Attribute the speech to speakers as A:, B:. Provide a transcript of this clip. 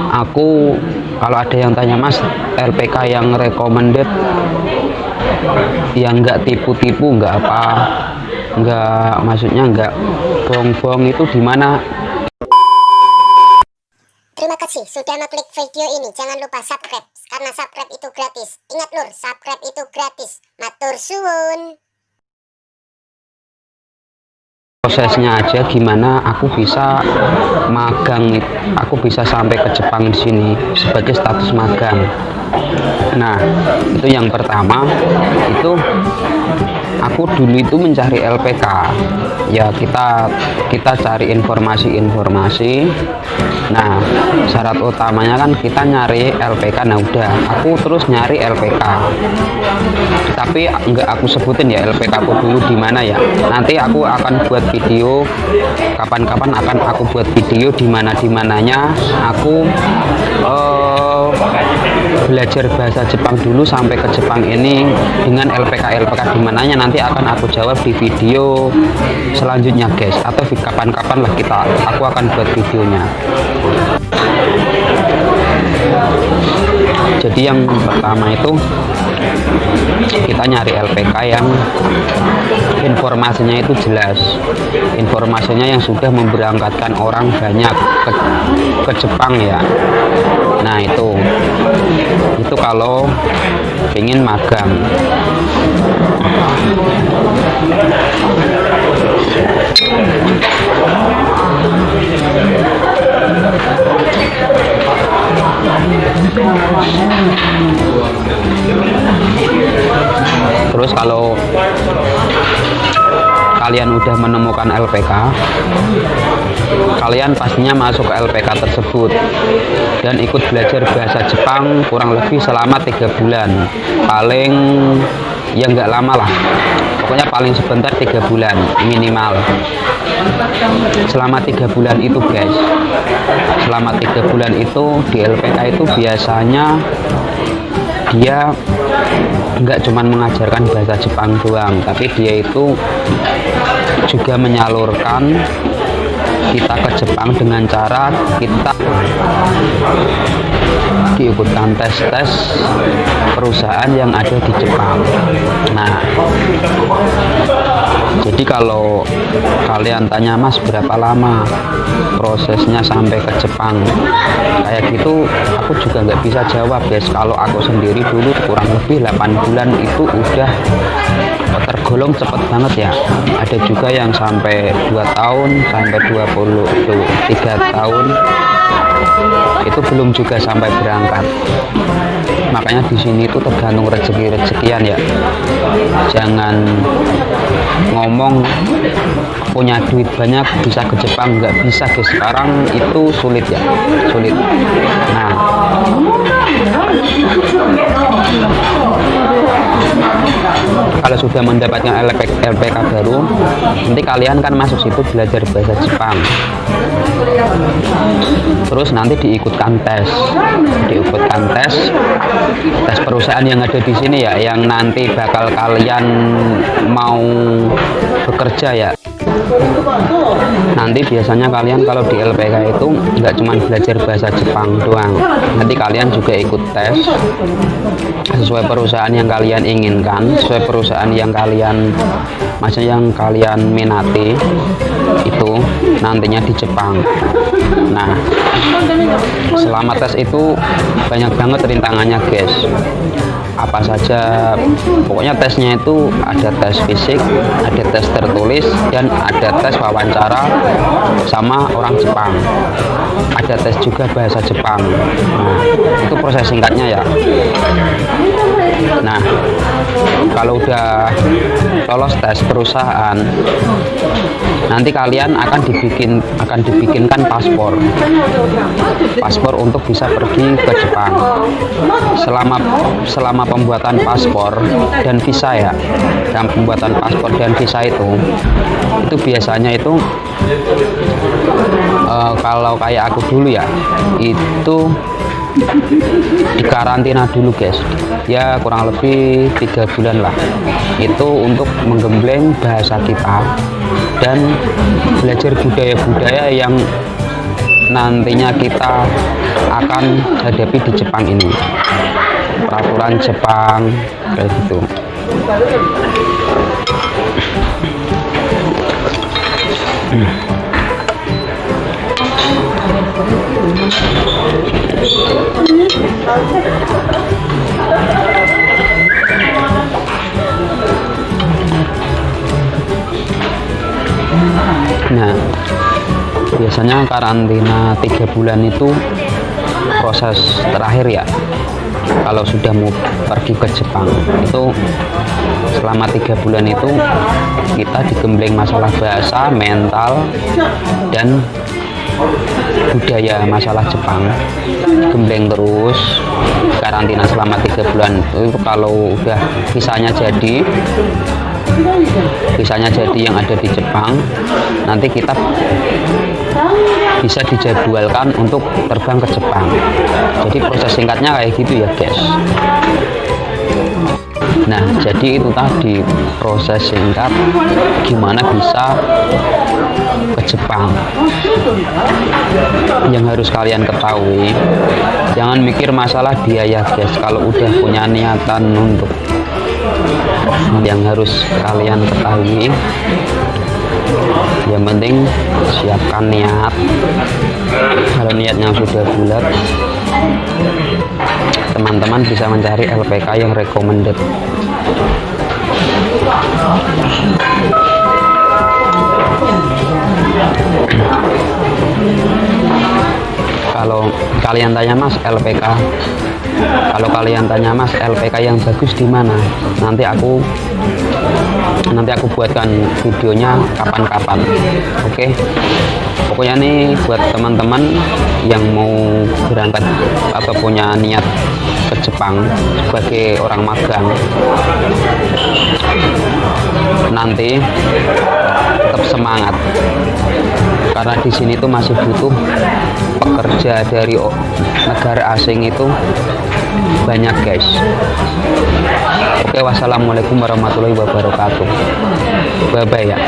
A: Aku kalau ada yang tanya Mas, LPK yang recommended yang nggak tipu-tipu, nggak apa, nggak, maksudnya nggak bohong-bohong, itu di mana?
B: Terima kasih sudah mengklik video ini. Jangan lupa subscribe, karena subscribe itu gratis. Ingat lur, subscribe itu gratis. Matur suwun.
A: Prosesnya aja gimana aku bisa magang, aku bisa sampai ke Jepang di sini sebagai status magang. Nah, itu yang pertama, itu aku dulu itu mencari LPK. Ya, kita cari informasi. Nah, syarat utamanya kan kita nyari LPK. Nah, udah, aku terus nyari LPK. Tapi enggak aku sebutin ya LPK aku dulu di mana ya. Nanti aku akan buat video, kapan-kapan akan aku buat video di mana-dimananya aku belajar bahasa Jepang dulu sampai ke Jepang ini dengan LPK di mananya, nanti akan aku jawab di video selanjutnya guys, atau kapan-kapan lah aku akan buat videonya. Jadi yang pertama itu kita nyari LPK yang informasinya itu jelas, informasinya yang sudah memberangkatkan orang banyak ke Jepang ya. Nah, itu kalau ingin magang. Terus kalau kalian udah menemukan LPK, kalian pastinya masuk ke LPK tersebut dan ikut belajar bahasa Jepang kurang lebih selama 3 bulan. Paling ya nggak lama lah, pokoknya paling sebentar 3 bulan minimal. Selama 3 bulan itu guys, selama 3 bulan itu di LPK itu biasanya dia nggak cuman mengajarkan bahasa Jepang doang, tapi dia itu juga menyalurkan kita ke Jepang dengan cara kita diikutkan tes perusahaan yang ada di Jepang. Nah, jadi kalau kalian tanya Mas berapa lama prosesnya sampai ke Jepang kayak gitu, aku juga nggak bisa jawab guys. Kalau aku sendiri dulu kurang lebih 8 bulan itu udah tergolong cepet banget ya. Ada juga yang sampai 2 tahun sampai 23 tahun itu belum juga sampai berangkat. Makanya di sini itu tergantung rezeki-rezekian ya. Jangan ngomong punya duit banyak bisa ke Jepang, nggak bisa guys. Sekarang itu sulit ya, sulit. Nah, kalau sudah mendapatkan LPK baru, nanti kalian kan masuk situ belajar bahasa Jepang. Terus nanti diikutkan tes perusahaan yang ada di sini ya, yang nanti bakal kalian mau bekerja ya. Nanti biasanya kalian kalau di LPK itu nggak cuma belajar bahasa Jepang doang, nanti kalian juga ikut tes sesuai perusahaan yang kalian inginkan, sesuai perusahaan yang kalian, maksudnya yang kalian minati itu nantinya di Jepang. Nah, selama tes itu banyak banget rintangannya guys. Apa saja, pokoknya tesnya itu ada tes fisik, ada tes tertulis, dan ada tes wawancara sama orang Jepang. Ada tes juga bahasa Jepang. Nah, itu proses singkatnya ya. Nah, kalau udah lolos tes perusahaan, nanti kalian akan dibikinkan paspor untuk bisa pergi ke Jepang. Selama pembuatan paspor dan visa ya, dalam pembuatan paspor dan visa itu biasanya itu kalau kayak aku dulu ya, itu dikarantina dulu guys ya, kurang lebih 3 bulan lah, itu untuk menggembleng bahasa kita dan belajar budaya-budaya yang nantinya kita akan hadapi di Jepang ini, peraturan Jepang kayak gitu. Nah, biasanya karantina 3 bulan itu proses terakhir ya. Kalau sudah mau pergi ke Jepang itu selama 3 bulan itu kita digembleng masalah bahasa, mental, dan budaya masalah Jepang. Gembleng terus karantina selama 3 bulan itu. Kalau udah visanya jadi yang ada di Jepang, nanti kita bisa dijadwalkan untuk terbang ke Jepang. Jadi proses singkatnya kayak gitu ya guys. Nah, jadi itu tadi proses singkat gimana bisa ke Jepang. Yang harus kalian ketahui, jangan mikir masalah biaya guys. Kalau udah punya niatan untuk, yang harus kalian ketahui, yang penting siapkan niat. Kalau niatnya sudah bulat, teman-teman bisa mencari LPK yang recommended. Kalau kalian tanya Mas LPK, yang bagus di mana? Nanti aku buatkan videonya kapan-kapan. Oke. Pokoknya nih buat teman-teman yang mau berangkat atau punya niat ke Jepang sebagai orang magang, nanti tetap semangat, karena di sini tuh masih butuh pekerja dari negara asing itu banyak guys. Oke, wassalamualaikum warahmatullahi wabarakatuh. Bye bye ya.